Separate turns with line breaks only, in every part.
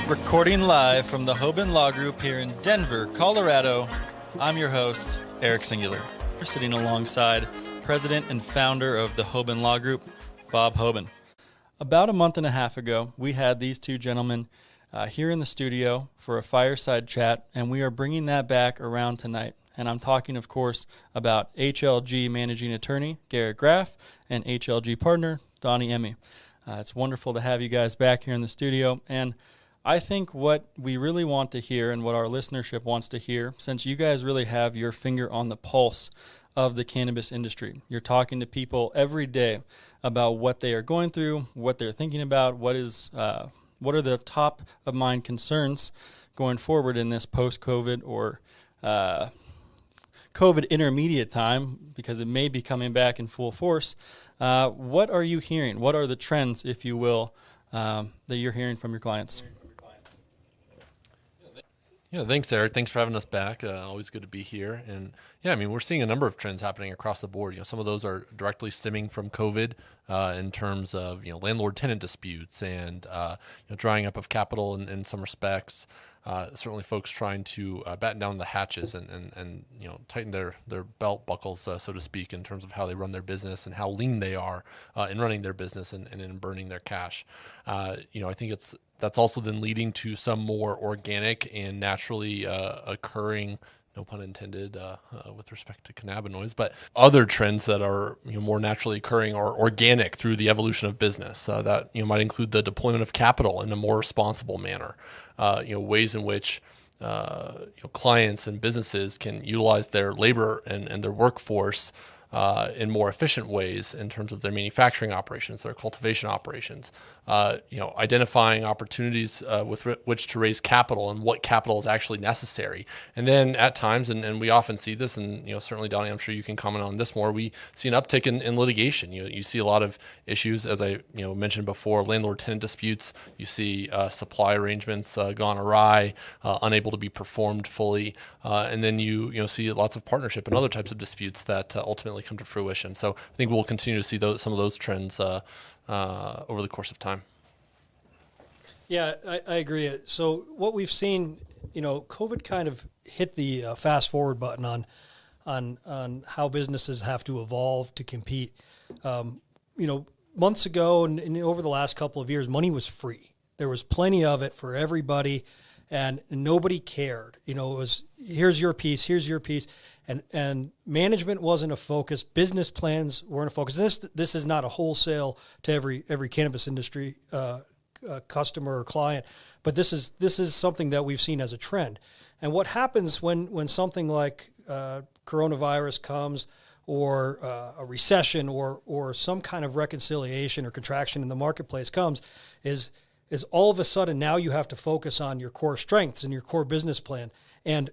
Recording live from the Hoban Law Group here in Denver, Colorado, I'm your host, Eric Singular. We're sitting alongside President and founder of the Hoban Law Group, Bob Hoban. About a month and a half ago, we had these two gentlemen here in the studio for a fireside chat, and we are bringing that back around tonight. And I'm talking, of course, about HLG Managing Attorney, Garrett Graff, and HLG Partner, Donnie Emmi. It's wonderful to have you guys back here in the studio, and I think what we really want to hear and what our listenership wants to hear, since you guys really have your finger on the pulse of the cannabis industry. You're talking to people every day about what they are going through, what they're thinking about, what are the top of mind concerns going forward in this post-COVID or COVID intermediate time, because it may be coming back in full force. What are you hearing? What are the trends, if you will, that you're hearing from your clients?
Yeah, thanks, Eric. Thanks for having us back. Always good to be here. And yeah, I mean, we're seeing a number of trends happening across the board. You know, some of those are directly stemming from COVID in terms of, you know, landlord-tenant disputes and drying up of capital in some respects. Certainly folks trying to batten down the hatches and you know, tighten their belt buckles, so to speak, in terms of how they run their business and how lean they are in running their business and in burning their cash. You know, I think that's also then leading to some more organic and naturally occurring, no pun intended, with respect to cannabinoids, but other trends that are, you know, more naturally occurring or organic through the evolution of business. That, you know, might include the deployment of capital in a more responsible manner. You know, ways in which clients and businesses can utilize their labor and their workforce in more efficient ways in terms of their manufacturing operations, their cultivation operations, identifying opportunities with which to raise capital and what capital is actually necessary. And then at times, and we often see this, and, you know, certainly, Donnie, I'm sure you can comment on this more, we see an uptick in litigation. You see a lot of issues, as I mentioned before, landlord-tenant disputes. You see supply arrangements gone awry, unable to be performed fully, and then you see lots of partnership and other types of disputes that ultimately come to fruition. So I think we'll continue to see some of those trends over the course of time.
Yeah, I agree. So what we've seen, COVID kind of hit the fast forward button on how businesses have to evolve to compete. Months ago and over the last couple of years, money was free. There was plenty of it for everybody, and nobody cared. It was, here's your piece. And management wasn't a focus. Business plans weren't a focus. This is not a wholesale to every cannabis industry customer or client, but this is something that we've seen as a trend. And what happens when something like coronavirus comes, or a recession, or some kind of reconciliation or contraction in the marketplace comes, is all of a sudden now you have to focus on your core strengths and your core business plan, and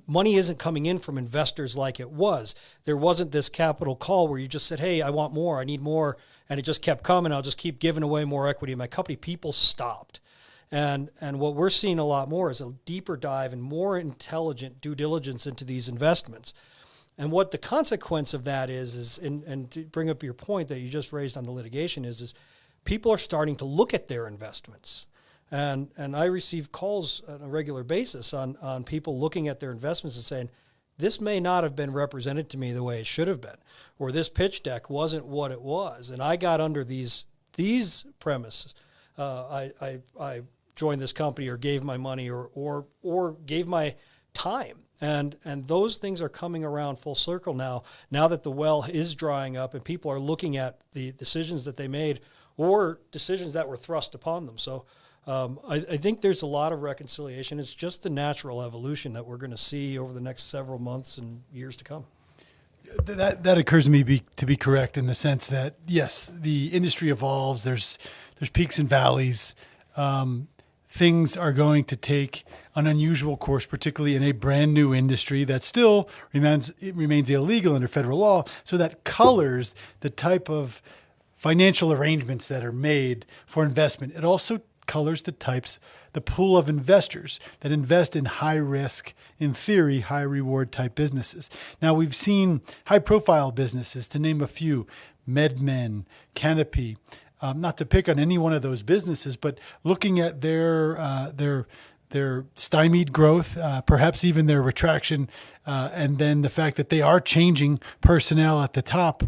money isn't coming in from investors like it was. There wasn't this capital call where you just said, hey, I want more, I need more, and it just kept coming. I'll just keep giving away more equity in my company. People stopped. And what we're seeing a lot more is a deeper dive and more intelligent due diligence into these investments. And what the consequence of that is and to bring up your point that you just raised on the litigation is people are starting to look at their investments. And I receive calls on a regular basis on people looking at their investments and saying, this may not have been represented to me the way it should have been, or this pitch deck wasn't what it was. And I got under these premises. I joined this company or gave my money or gave my time. And those things are coming around full circle now that the well is drying up and people are looking at the decisions that they made or decisions that were thrust upon them. So I think there's a lot of reconciliation. It's just the natural evolution that we're going to see over the next several months and years to come.
That occurs to me to be correct in the sense that, yes, the industry evolves. There's peaks and valleys. Things are going to take an unusual course, particularly in a brand new industry that still remains illegal under federal law. So that colors the type of financial arrangements that are made for investment. It also colors the types the pool of investors that invest in high risk, in theory, high reward type businesses. Now we've seen high profile businesses, to name a few, MedMen, Canopy, not to pick on any one of those businesses, but looking at their stymied growth, perhaps even their retraction, and then the fact that they are changing personnel at the top.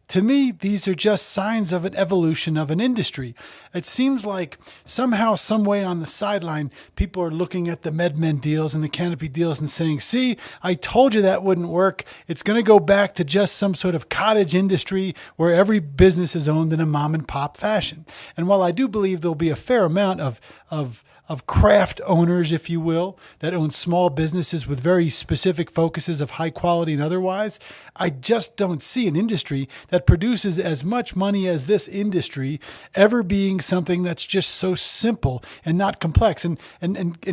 To me, these are just signs of an evolution of an industry. It seems like somehow, some way on the sideline, people are looking at the MedMen deals and the Canopy deals and saying, see, I told you that wouldn't work. It's going to go back to just some sort of cottage industry where every business is owned in a mom and pop fashion. And while I do believe there'll be a fair amount of craft owners, if you will, that own small businesses with very specific focuses of high quality and otherwise, I just don't see an industry that produces as much money as this industry ever being something that's just so simple and not complex. And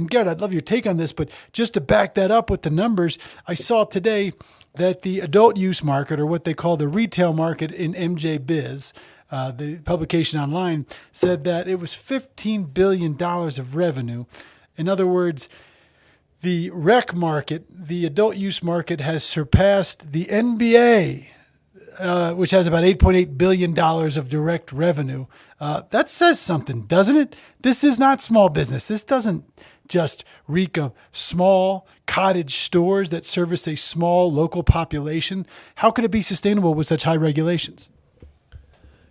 Garrett, I'd love your take on this, but just to back that up with the numbers, I saw today that the adult use market, or what they call the retail market in MJ Biz, the publication online, said that it was $15 billion of revenue. In other words, the rec market, the adult use market, has surpassed the NBA, which has about $8.8 billion of direct revenue. That says something, doesn't it? This is not small business. This doesn't just reek of small cottage stores that service a small local population. How could it be sustainable with such high regulations?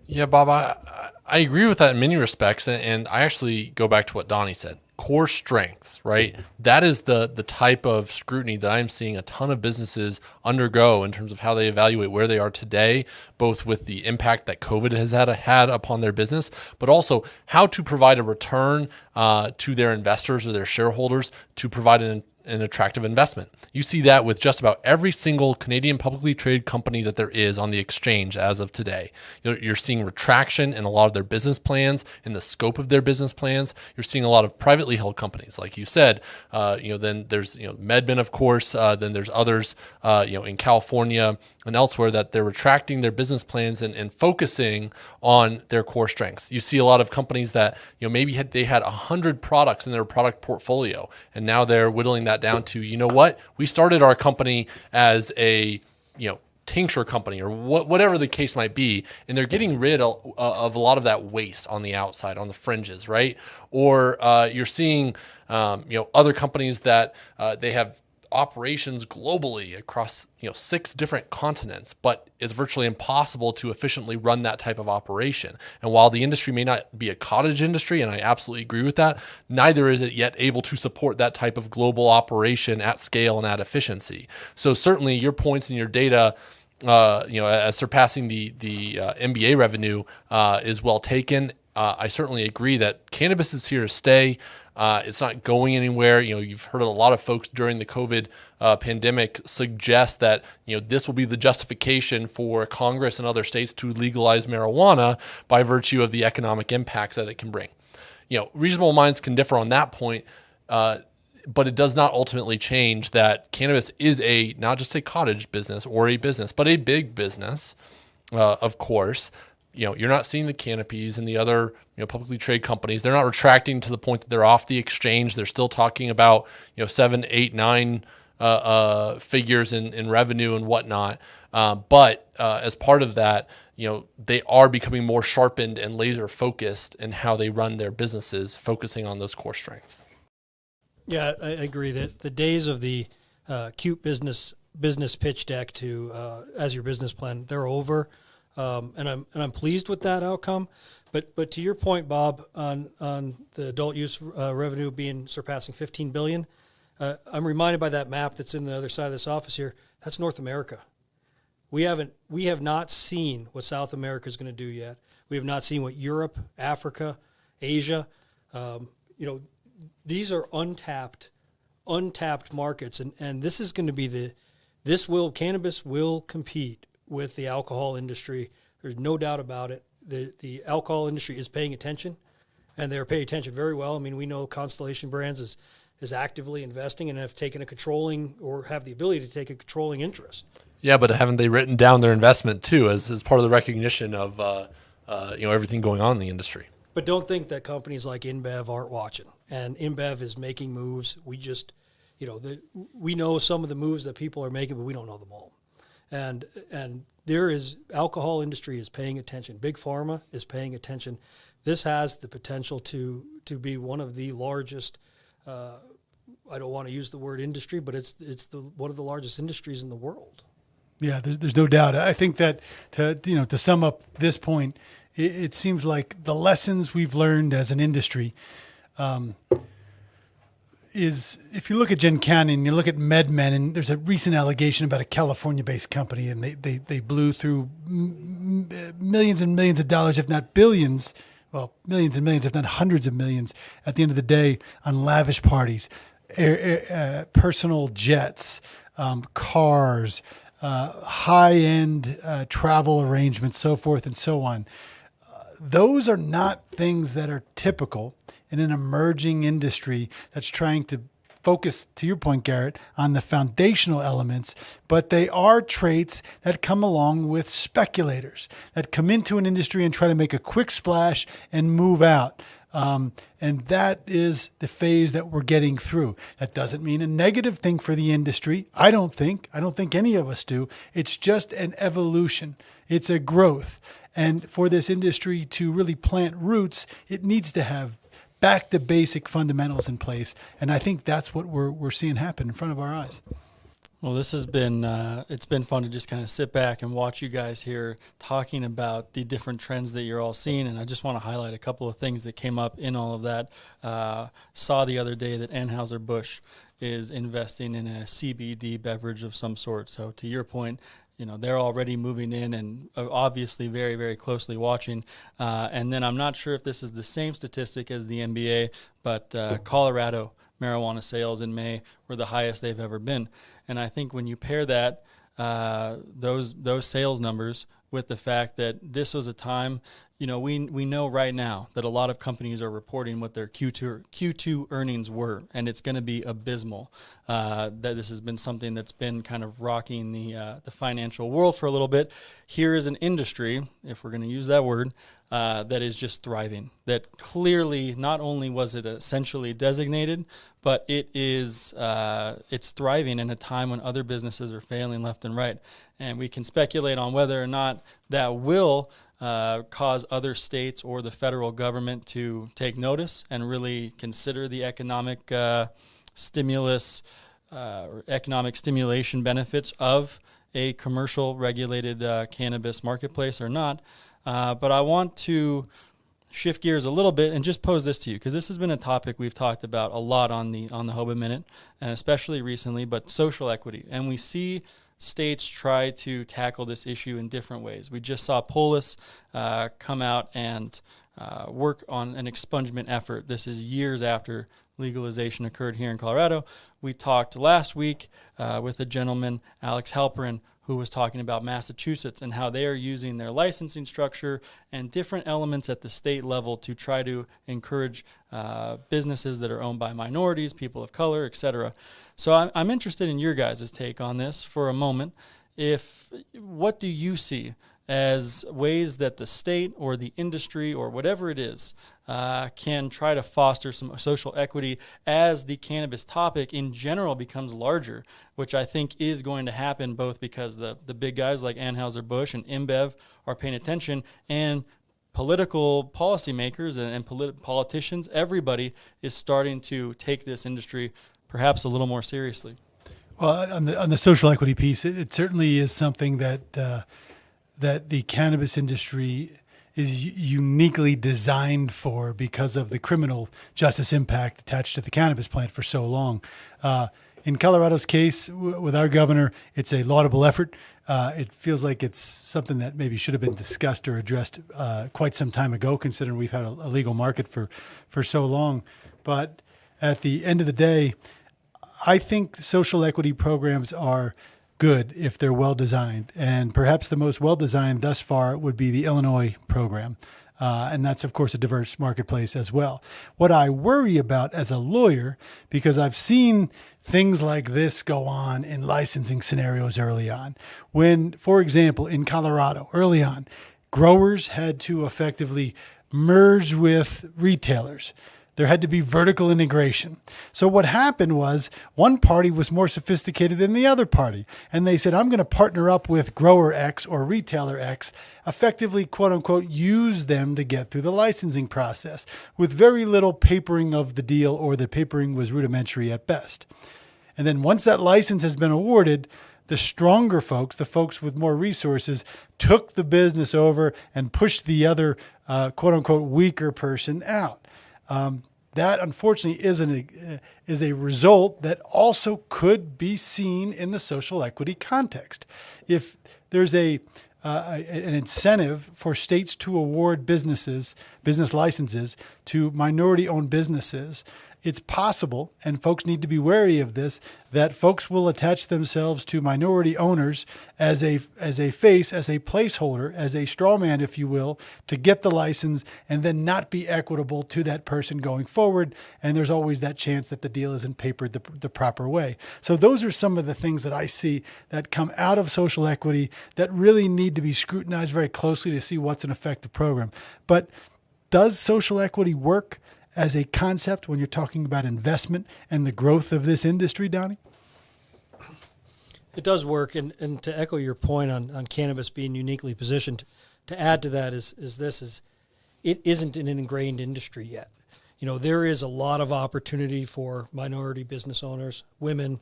Yeah, Bob, I agree with that in many respects. And I actually go back to what Donnie said. Core strengths, right? That is the type of scrutiny that I'm seeing a ton of businesses undergo in terms of how they evaluate where they are today, both with the impact that COVID has had upon their business, but also how to provide a return to their investors or their shareholders to provide an attractive investment. You see that with just about every single Canadian publicly traded company that there is on the exchange as of today. You're seeing retraction in a lot of their business plans, in the scope of their business plans. You're seeing a lot of privately held companies, like you said. Then there's MedMen, of course. Then there's others, in California and elsewhere, that they're retracting their business plans and focusing on their core strengths. You see a lot of companies that maybe they had 100 products in their product portfolio, and now they're whittling that down to, what, we started our company as a tincture company or whatever the case might be, and they're getting rid of a lot of that waste on the outside, on the fringes, right? Or you're seeing other companies that they have operations globally across 6 different continents, but it's virtually impossible to efficiently run that type of operation. And while the industry may not be a cottage industry, and I absolutely agree with that, neither is it yet able to support that type of global operation at scale and at efficiency. So certainly your points and your data, as surpassing the MBA revenue is well taken. I certainly agree that cannabis is here to stay. It's not going anywhere. You've heard a lot of folks during the COVID pandemic suggest that this will be the justification for Congress and other states to legalize marijuana by virtue of the economic impacts that it can bring. Reasonable minds can differ on that point, but it does not ultimately change that cannabis is not just a cottage business or a business, but a big business, of course. You're not seeing the Canopies and the other publicly traded companies. They're not retracting to the point that they're off the exchange. They're still talking about 7, 8, 9 figures in revenue and whatnot. But as part of that, they are becoming more sharpened and laser focused in how they run their businesses, focusing on those core strengths.
Yeah, I agree that the days of the cute business pitch deck to as your business plan, they're over. And I'm pleased with that outcome, but to your point, Bob, on the adult use revenue surpassing $15 billion, I'm reminded by that map that's in the other side of this office here. That's North America. We have not seen what South America is going to do yet. We have not seen what Europe, Africa, Asia, these are untapped markets, and this is going to be cannabis will compete with the alcohol industry. There's no doubt about it. The alcohol industry is paying attention, and they're paying attention very well. I mean, we know Constellation Brands is actively investing and have taken have the ability to take a controlling interest.
Yeah, but haven't they written down their investment too as part of the recognition of everything going on in the industry?
But don't think that companies like InBev aren't watching. And InBev is making moves. We just, we know some of the moves that people are making, but we don't know them all. And alcohol industry is paying attention. Big Pharma is paying attention. This has the potential to be one of the largest. I don't want to use the word industry, but it's one of the largest industries in the world.
Yeah, there's no doubt. I think that to sum up this point, it seems like the lessons we've learned as an industry is, if you look at Gen Canyon, you look at MedMen, and there's a recent allegation about a California-based company, and they blew through millions and millions of dollars, if not billions, well, millions and millions, if not hundreds of millions, at the end of the day on lavish parties, personal jets, cars, high-end travel arrangements, so forth and so on. Those are not things that are typical in an emerging industry that's trying to focus, to your point, Garrett, on the foundational elements, but they are traits that come along with speculators that come into an industry and try to make a quick splash and move out. And that is the phase that we're getting through. That doesn't mean a negative thing for the industry. I don't think any of us do. It's just an evolution. It's a growth. And for this industry to really plant roots, it needs to have back to basic fundamentals in place. And I think that's what we're seeing happen in front of our eyes.
Well, this has been, it's been fun to just kind of sit back and watch you guys here talking about the different trends that you're all seeing. And I just want to highlight a couple of things that came up in all of that. Saw the other day that Anheuser-Busch is investing in a CBD beverage of some sort. So to your point, they're already moving in and obviously very, very closely watching. And then I'm not sure if this is the same statistic as the NBA, but Colorado marijuana sales in May were the highest they've ever been. And I think when you pair that, those sales numbers with the fact that this was a time, we know right now that a lot of companies are reporting what their Q2 earnings were, and it's going to be abysmal. That this has been something that's been kind of rocking the financial world for a little bit. Here is an industry, if we're going to use that word, that is just thriving. That clearly, not only was it essentially designated, but it's thriving in a time when other businesses are failing left and right. And we can speculate on whether or not that will cause other states or the federal government to take notice and really consider the economic stimulus or economic stimulation benefits of a commercial regulated cannabis marketplace or not. But I want to shift gears a little bit and just pose this to you, because this has been a topic we've talked about a lot on the Hoban Minute, and especially recently, but social equity. And we see states try to tackle this issue in different ways. We just saw Polis come out and work on an expungement effort. This is years after legalization occurred here in Colorado. We talked last week with a gentleman, Alex Halperin, who was talking about Massachusetts and how they are using their licensing structure and different elements at the state level to try to encourage businesses that are owned by minorities, people of color, etc. So I'm interested in your guys' take on this for a moment. What do you see as ways that the state or the industry or whatever it is can try to foster some social equity as the cannabis topic in general becomes larger, which I think is going to happen both because the big guys like Anheuser-Busch and InBev are paying attention, and political policymakers and politicians, everybody is starting to take this industry perhaps a little more seriously.
Well, on the social equity piece, it certainly is something that the cannabis industry is uniquely designed for because of the criminal justice impact attached to the cannabis plant for so long. In Colorado's case, with our governor, it's a laudable effort. It feels like it's something that maybe should have been discussed or addressed quite some time ago, considering we've had a legal market for so long. But at the end of the day, I think social equity programs are good if they're well designed, and perhaps the most well designed thus far would be the Illinois program, and that's of course a diverse marketplace as well. What I worry about as a lawyer, because I've seen things like this go on in licensing scenarios early on, when, for example, in Colorado early on, growers had to effectively merge with retailers. There had to be vertical integration. So what happened was one party was more sophisticated than the other party. And they said, I'm going to partner up with grower X or retailer X, effectively, quote unquote, use them to get through the licensing process with very little papering of the deal, or the papering was rudimentary at best. And then once that license has been awarded, the stronger folks, the folks with more resources, took the business over and pushed the other, quote unquote, weaker person out. That unfortunately is a result that also could be seen in the social equity context. If there's an incentive for states to award business licenses to minority-owned businesses, it's possible, and folks need to be wary of this, that folks will attach themselves to minority owners as a face, as a placeholder, as a straw man, if you will, to get the license and then not be equitable to that person going forward. And there's always that chance that the deal isn't papered the proper way. So those are some of the things that I see that come out of social equity that really need to be scrutinized very closely to see what's an effective program. But does social equity work as a concept when you're talking about investment and the growth of this industry, Donnie?
It does work. And to echo your point on cannabis being uniquely positioned, to add to that is it isn't an ingrained industry yet. You know, there is a lot of opportunity for minority business owners, women,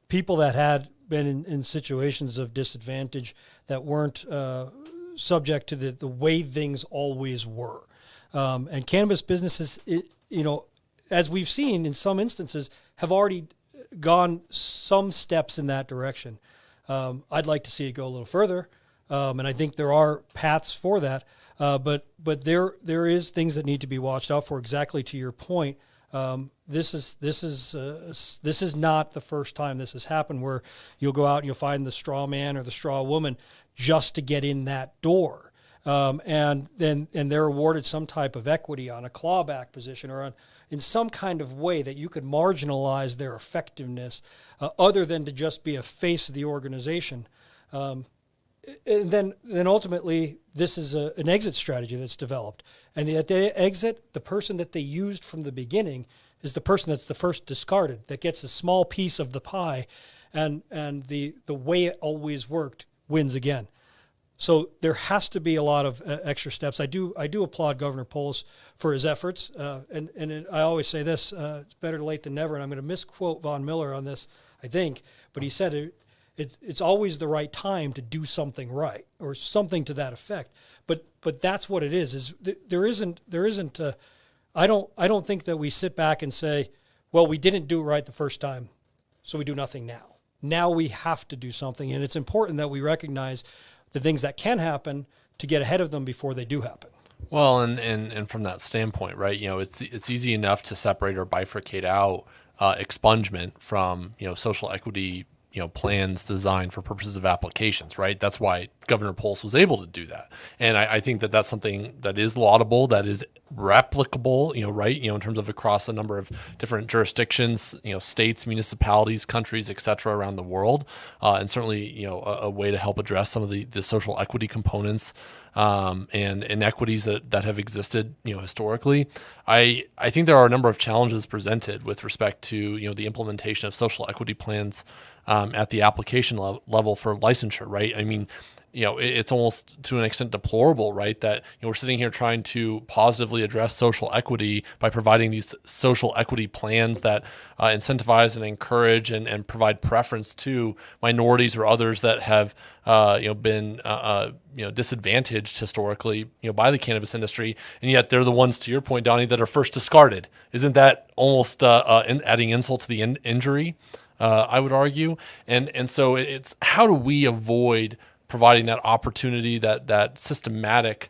people that had been in situations of disadvantage that weren't subject to the way things always were. And cannabis businesses, as we've seen in some instances, have already gone some steps in that direction. I'd like to see it go a little further, and I think there are paths for that. But there is things that need to be watched out for. Exactly to your point, this is not the first time this has happened, where you'll go out and you'll find the straw man or the straw woman just to get in that door. And they're awarded some type of equity on a clawback position or in some kind of way that you could marginalize their effectiveness, other than to just be a face of the organization. And then ultimately, this is an exit strategy that's developed. And at the exit, the person that they used from the beginning is the person that's the first discarded, that gets a small piece of the pie, and the way it always worked wins again. So there has to be a lot of extra steps. I do applaud Governor Polis for his efforts, and I always say this: it's better late than never. And I'm going to misquote Von Miller on this, I think, but he said it's always the right time to do something right, or something to that effect. But that's what it is. Is there isn't I don't think that we sit back and say, well, we didn't do it right the first time, so we do nothing now. Now we have to do something, and it's important that we recognize the things that can happen to get ahead of them before they do happen.
Well, and from that standpoint, right, it's easy enough to separate or bifurcate out expungement from, social equity, plans designed for purposes of applications, right? That's why Governor Polis was able to do that. And I think that that's something that is laudable, that is replicable, right? In terms of across a number of different jurisdictions, states, municipalities, countries, et cetera, around the world. And certainly, a way to help address some of the social equity components and inequities that have existed, historically. I think there are a number of challenges presented with respect to, the implementation of social equity plans at the application level for licensure, right? I mean, it's almost to an extent deplorable, right, that we're sitting here trying to positively address social equity by providing these social equity plans that incentivize and encourage and provide preference to minorities or others that have been disadvantaged historically by the cannabis industry, and yet they're the ones, to your point, Donnie, that are first discarded. Isn't that almost adding insult to the injury? I would argue, and so it's how do we avoid providing that opportunity, that systematic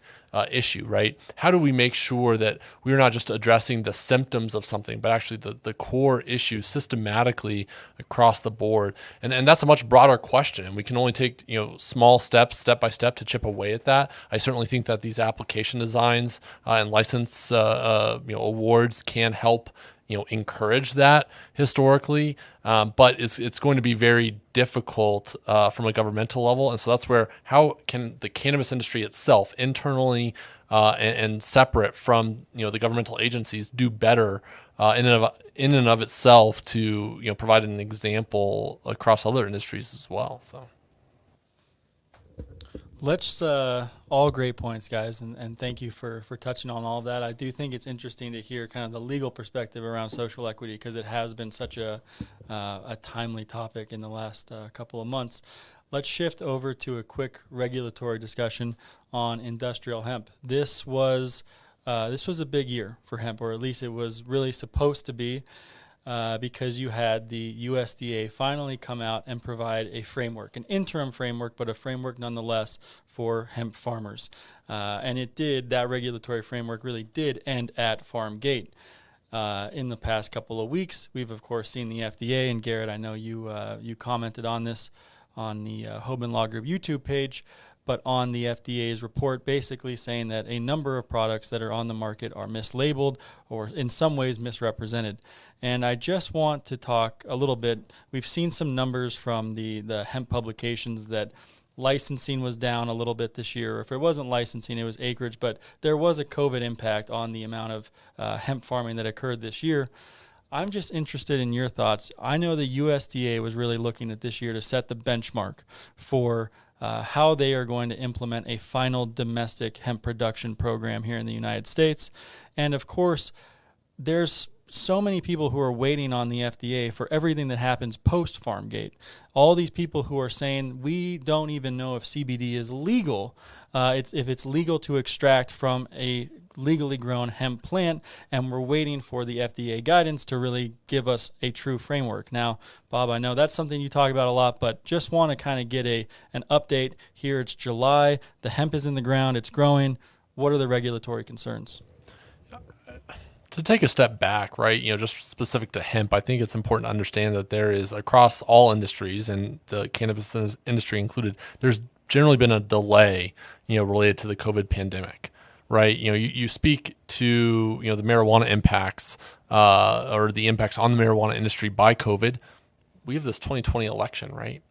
issue, right? How do we make sure that we're not just addressing the symptoms of something, but actually the core issue systematically across the board? And that's a much broader question, and we can only take small steps, step by step, to chip away at that. I certainly think that these application designs and license awards can help encourage that historically, but it's going to be very difficult from a governmental level. And so that's where, how can the cannabis industry itself internally and separate from the governmental agencies do better in and of itself to provide an example across other industries as well. So.
Let's all great points, guys, and thank you for touching on all of that. I do think it's interesting to hear kind of the legal perspective around social equity because it has been such a timely topic in the last couple of months. Let's shift over to a quick regulatory discussion on industrial hemp. This was a big year for hemp, or at least it was really supposed to be. Because you had the USDA finally come out and provide a framework, an interim framework, but a framework nonetheless for hemp farmers. And that regulatory framework really did end at farm gate. In the past couple of weeks, we've of course seen the FDA, and Garrett, I know you commented on this on the Hoban Law Group YouTube page, but on the FDA's report basically saying that a number of products that are on the market are mislabeled or in some ways misrepresented. And I just want to talk a little bit. We've seen some numbers from the hemp publications that licensing was down a little bit this year. If it wasn't licensing, it was acreage, but there was a COVID impact on the amount of hemp farming that occurred this year. I'm just interested in your thoughts. I know the USDA was really looking at this year to set the benchmark for how they are going to implement a final domestic hemp production program here in the United States. And of course, there's so many people who are waiting on the FDA for everything that happens post-farm gate. All these people who are saying, we don't even know if CBD is legal, if it's legal to extract from a legally grown hemp plant, and we're waiting for the FDA guidance to really give us a true framework. Now, Bob, I know that's something you talk about a lot, but just want to kind of get an update here. It's July, the hemp is in the ground, it's growing. What are the regulatory concerns?
To take a step back, right, just specific to hemp, I think it's important to understand that there is, across all industries, and the cannabis industry included, there's generally been a delay, related to the COVID pandemic, right? You speak to, the marijuana impacts or the impacts on the marijuana industry by COVID. We have this 2020 election, right?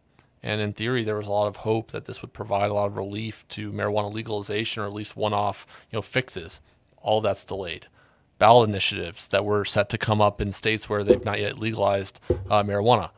And in theory, there was a lot of hope that this would provide a lot of relief to marijuana legalization or at least one-off, fixes. All of that's delayed. Ballot initiatives that were set to come up in states where they've not yet legalized marijuana.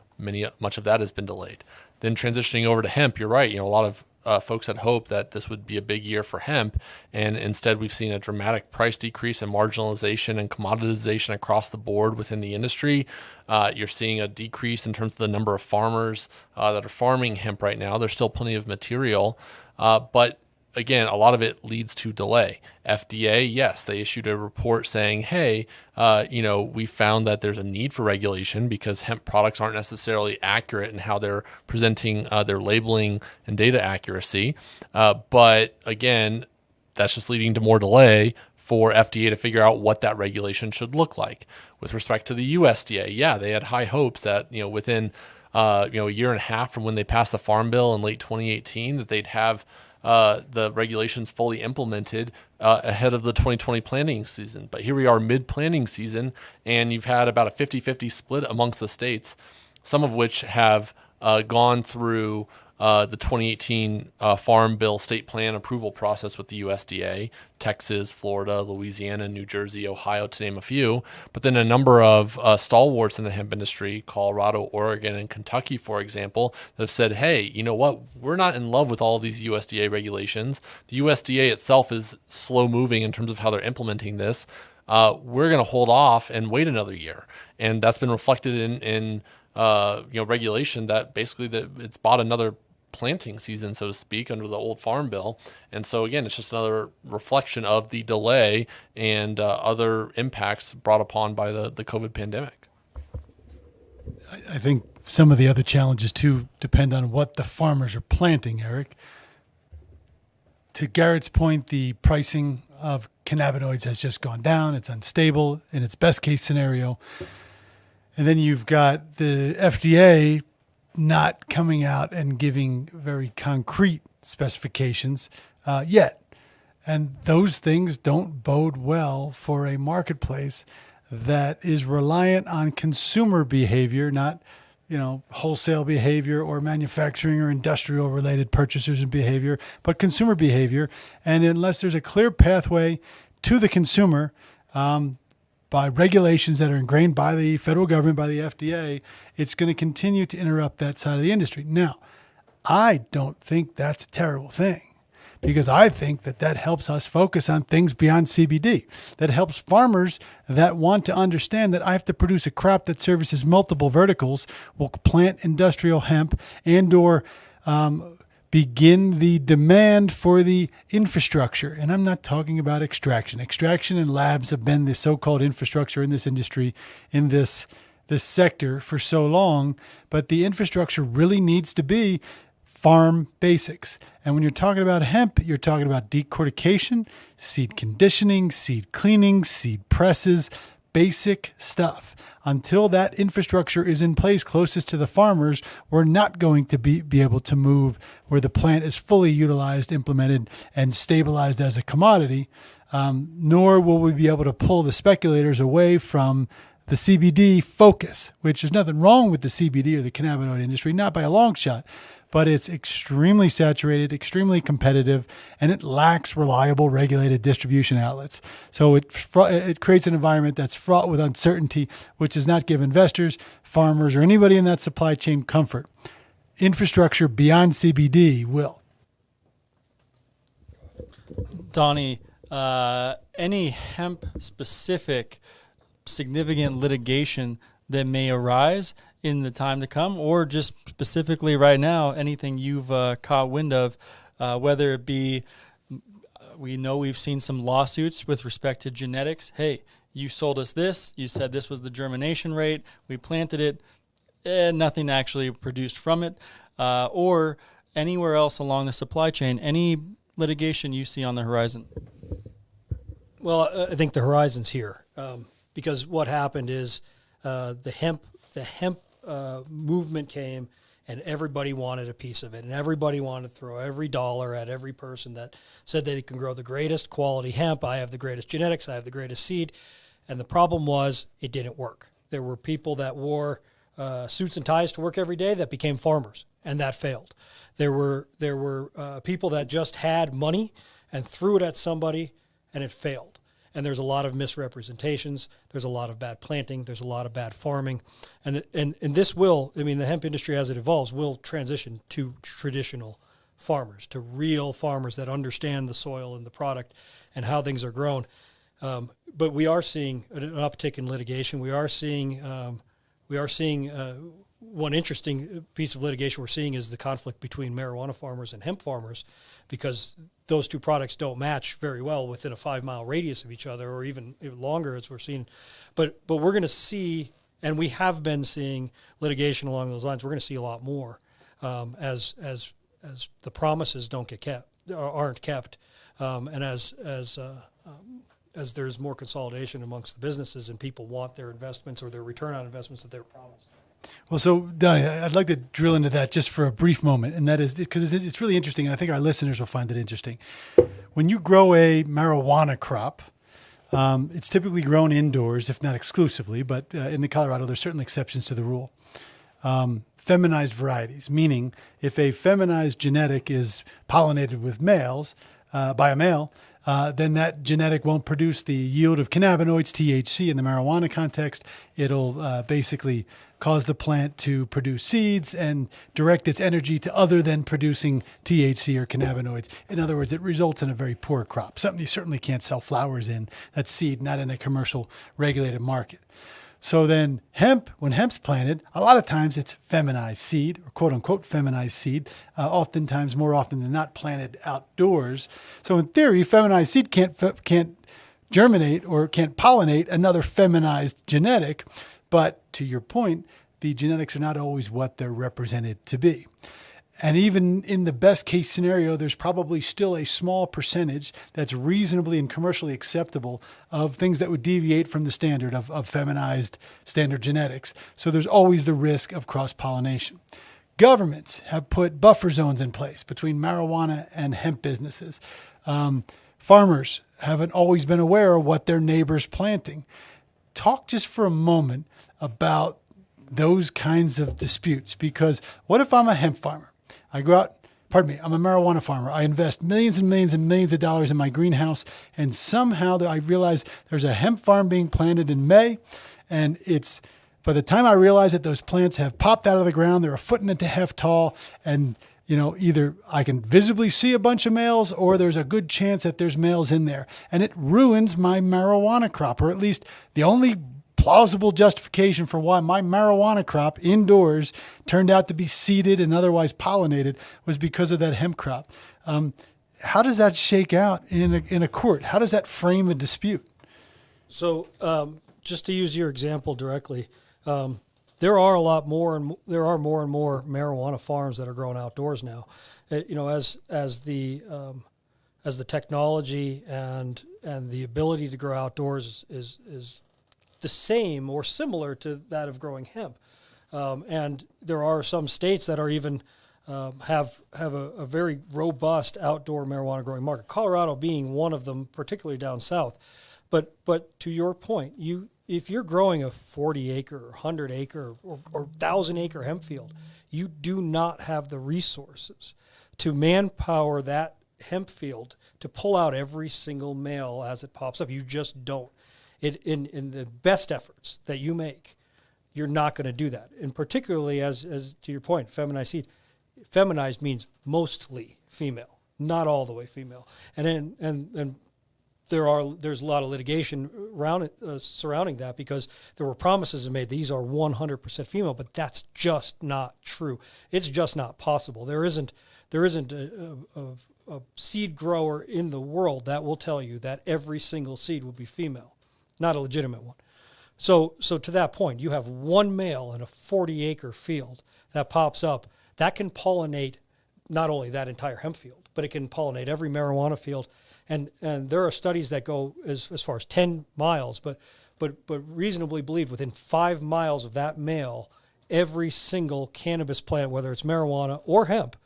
Much of that has been delayed. Then transitioning over to hemp, you're right. A lot of folks had hoped that this would be a big year for hemp, and instead we've seen a dramatic price decrease and marginalization and commoditization across the board within the industry. You're seeing a decrease in terms of the number of farmers that are farming hemp right now. There's still plenty of material, but again, a lot of it leads to delay. FDA, yes, they issued a report saying, hey, we found that there's a need for regulation because hemp products aren't necessarily accurate in how they're presenting their labeling and data accuracy. But again, that's just leading to more delay for FDA to figure out what that regulation should look like. With respect to the USDA, yeah, they had high hopes that, within a year and a half from when they passed the Farm Bill in late 2018, that they'd have the regulations fully implemented ahead of the 2020 planting season. But here we are mid-planting season, and you've had about a 50-50 split amongst the states, some of which have gone through the 2018 Farm Bill state plan approval process with the USDA, Texas, Florida, Louisiana, New Jersey, Ohio, to name a few. But then a number of stalwarts in the hemp industry, Colorado, Oregon, and Kentucky, for example, that have said, hey, you know what? We're not in love with all these USDA regulations. The USDA itself is slow moving in terms of how they're implementing this. We're going to hold off and wait another year. And that's been reflected in regulation that basically it's bought another planting season, so to speak, under the old Farm Bill. And so again, it's just another reflection of the delay and other impacts brought upon by the COVID pandemic.
I think some of the other challenges too depend on what the farmers are planting, Eric. To Garrett's point, the pricing of cannabinoids has just gone down. It's unstable in its best case scenario. And then you've got the FDA not coming out and giving very concrete specifications yet. And those things don't bode well for a marketplace that is reliant on consumer behavior, not wholesale behavior or manufacturing or industrial related purchasers and behavior, but consumer behavior. And unless there's a clear pathway to the consumer, by regulations that are ingrained by the federal government, by the FDA, it's going to continue to interrupt that side of the industry. Now, I don't think that's a terrible thing, because I think that helps us focus on things beyond CBD. That helps farmers that want to understand that I have to produce a crop that services multiple verticals, will plant industrial hemp and or begin the demand for the infrastructure. And I'm not talking about extraction. Extraction and labs have been the so-called infrastructure in this industry, in this sector for so long, but the infrastructure really needs to be farm basics. And when you're talking about hemp, you're talking about decortication, seed conditioning, seed cleaning, seed presses, basic stuff. Until that infrastructure is in place closest to the farmers, we're not going to be able to move where the plant is fully utilized, implemented, and stabilized as a commodity, nor will we be able to pull the speculators away from the CBD focus, which there's nothing wrong with the CBD or the cannabinoid industry, not by a long shot, but it's extremely saturated, extremely competitive, and it lacks reliable regulated distribution outlets. So it creates an environment that's fraught with uncertainty, which does not give investors, farmers, or anybody in that supply chain comfort. Infrastructure beyond CBD will.
Donnie, any hemp-specific significant litigation that may arise in the time to come, or just specifically right now, anything you've caught wind of, whether it be, we know we've seen some lawsuits with respect to genetics. Hey, you sold us this, you said this was the germination rate, we planted it, nothing actually produced from it, or anywhere else along the supply chain, any litigation you see on the horizon?
Well, I think the horizon's here, because what happened is the hemp movement came, and everybody wanted a piece of it, and everybody wanted to throw every dollar at every person that said they can grow the greatest quality hemp. I have the greatest genetics, I have the greatest seed, and the problem was it didn't work. There were people that wore suits and ties to work every day that became farmers, and that failed. There were people that just had money and threw it at somebody, and it failed. And there's a lot of misrepresentations. There's a lot of bad planting. There's a lot of bad farming. And this will, I mean, the hemp industry as it evolves will transition to traditional farmers, to real farmers that understand the soil and the product and how things are grown. But we are seeing an uptick in litigation. We are seeing one interesting piece of litigation we're seeing is the conflict between marijuana farmers and hemp farmers, because those two products don't match very well within a 5-mile radius of each other, or even longer, as we're seeing. But we're going to see, and we have been seeing litigation along those lines. We're going to see a lot more as the promises don't get kept, aren't kept, and as there's more consolidation amongst the businesses and people want their investments or their return on investments that they were promised.
Well, so Donnie, I'd like to drill into that just for a brief moment, and that is because it's really interesting, and I think our listeners will find it interesting. When you grow a marijuana crop, it's typically grown indoors, if not exclusively, but in the Colorado, there's certain exceptions to the rule. Feminized varieties, meaning if a feminized genetic is pollinated with males, by a male, then that genetic won't produce the yield of cannabinoids, THC, in the marijuana context. It'll basically cause the plant to produce seeds and direct its energy to other than producing THC or cannabinoids. In other words, it results in a very poor crop, something you certainly can't sell flowers in. That's seed, not in a commercial regulated market. So then when hemp's planted, a lot of times it's feminized seed, or quote unquote feminized seed, oftentimes more often than not planted outdoors. So in theory, feminized seed can't germinate or can't pollinate another feminized genetic. But to your point, the genetics are not always what they're represented to be. And even in the best case scenario, there's probably still a small percentage that's reasonably and commercially acceptable of things that would deviate from the standard of feminized standard genetics. So there's always the risk of cross-pollination. Governments have put buffer zones in place between marijuana and hemp businesses. Farmers haven't always been aware of what their neighbor's planting. Talk just for a moment about those kinds of disputes. Because what if I'm a hemp farmer? I'm a marijuana farmer. I invest millions and millions and millions of dollars in my greenhouse, and somehow I realize there's a hemp farm being planted in May, and by the time I realize that those plants have popped out of the ground, they're 1.5 feet tall, and either I can visibly see a bunch of males, or there's a good chance that there's males in there, and it ruins my marijuana crop, or at least the only plausible justification for why my marijuana crop indoors turned out to be seeded and otherwise pollinated was because of that hemp crop. How does that shake out in a court? How does that frame a dispute?
So just to use your example directly, there are more and more marijuana farms that are grown outdoors now. As the technology and the ability to grow outdoors is the same or similar to that of growing hemp, and there are some states that are even have a very robust outdoor marijuana growing market. Colorado being one of them, particularly down south. But to your point, if you're growing a 40-acre or 100-acre or 1,000-acre hemp field, you do not have the resources to manpower that hemp field to pull out every single male as it pops up. You just don't. In the best efforts that you make, you're not going to do that. And particularly as to your point, feminized seed. Feminized means mostly female, not all the way female. And there's a lot of litigation around surrounding that, because there were promises made. These are 100% female, but that's just not true. It's just not possible. There isn't a seed grower in the world that will tell you that every single seed will be female, not a legitimate one. So to that point, you have one male in a 40-acre field that pops up that can pollinate not only that entire hemp field, but it can pollinate every marijuana field. And there are studies that go as far as 10 miles, but reasonably believed within 5 miles of that male, every single cannabis plant, whether it's marijuana or hemp,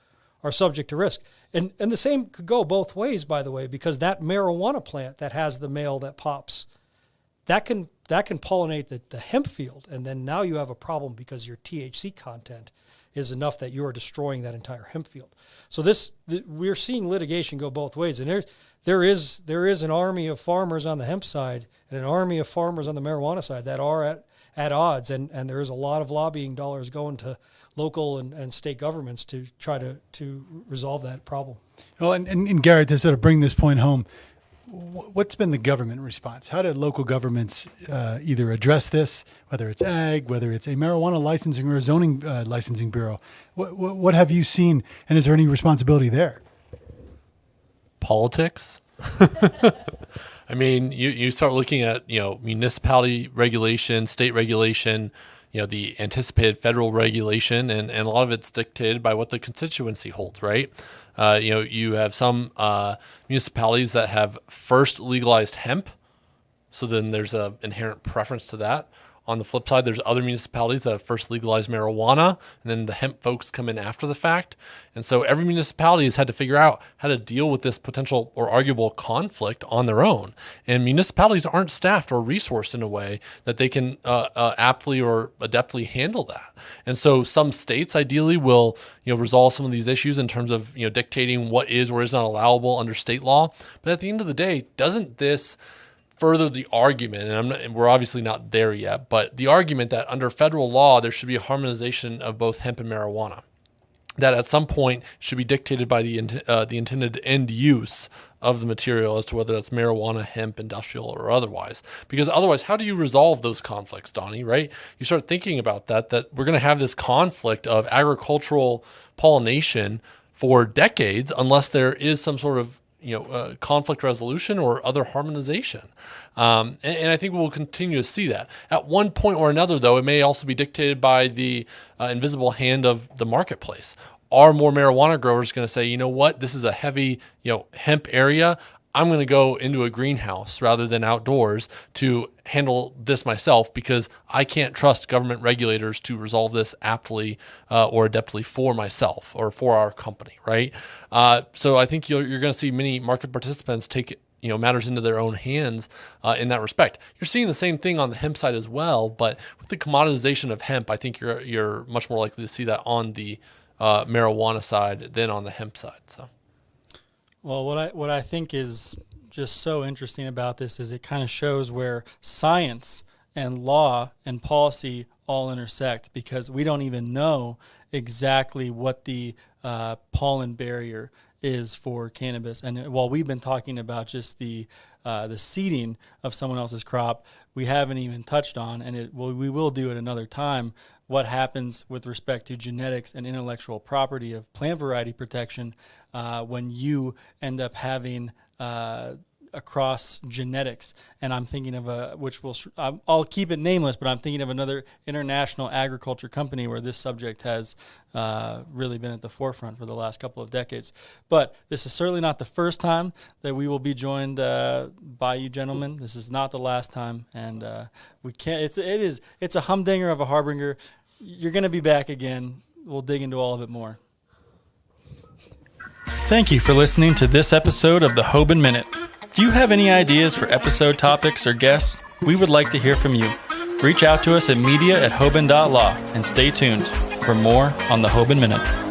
are subject to risk. And the same could go both ways, by the way, because that marijuana plant that has the male that pops, that can pollinate the hemp field, and then now you have a problem because your THC content is enough that you are destroying that entire hemp field. So we're seeing litigation go both ways, and there is an army of farmers on the hemp side and an army of farmers on the marijuana side that are at odds, and there is a lot of lobbying dollars going to local and state governments to try to resolve that problem.
Well, and Garrett, to sort of bring this point home, what's been the government response? How did local governments either address this, whether it's ag, whether it's a marijuana licensing or a zoning licensing bureau? What have you seen, and is there any responsibility there?
Politics. I mean, you start looking at, municipality regulation, state regulation, the anticipated federal regulation, and a lot of it's dictated by what the constituency holds, right? You have some municipalities that have first legalized hemp, so then there's an inherent preference to that. On the flip side, there's other municipalities that have first legalized marijuana, and then the hemp folks come in after the fact. And so every municipality has had to figure out how to deal with this potential or arguable conflict on their own. And municipalities aren't staffed or resourced in a way that they can aptly or adeptly handle that. And so some states ideally will, resolve some of these issues in terms of, dictating what is or is not allowable under state law. But at the end of the day, doesn't this further the argument, and we're obviously not there yet, but the argument that under federal law, there should be a harmonization of both hemp and marijuana, that at some point should be dictated by the intended end use of the material as to whether that's marijuana, hemp, industrial, or otherwise. Because otherwise, how do you resolve those conflicts, Donnie, right? You start thinking about that we're going to have this conflict of agricultural pollination for decades unless there is some sort of conflict resolution or other harmonization. And I think we'll continue to see that. At one point or another, though, it may also be dictated by the invisible hand of the marketplace. Are more marijuana growers going to say, you know what, this is a heavy, hemp area. I'm going to go into a greenhouse rather than outdoors to handle this myself because I can't trust government regulators to resolve this aptly or adeptly for myself or for our company, right? So I think you're going to see many market participants take matters into their own hands in that respect. You're seeing the same thing on the hemp side as well, but with the commoditization of hemp, I think you're much more likely to see that on the marijuana side than on the hemp side. So,
well, what I think is just so interesting about this is it kind of shows where science and law and policy all intersect, because we don't even know exactly what the pollen barrier is for cannabis. And while we've been talking about just the seeding of someone else's crop, we haven't even touched on, and we will do it another time, what happens with respect to genetics and intellectual property of plant variety protection when you end up having across genetics. And I'm thinking of I'll keep it nameless, but I'm thinking of another international agriculture company where this subject has really been at the forefront for the last couple of decades. But this is certainly not the first time that we will be joined by you gentlemen. This is not the last time, and we can't. It's a humdinger of a harbinger. You're going to be back again. We'll dig into all of it more.
Thank you for listening to this episode of the Hoban Minute. Do you have any ideas for episode topics or guests? We would like to hear from you. Reach out to us at media@hoban.law and stay tuned for more on the Hoban Minute.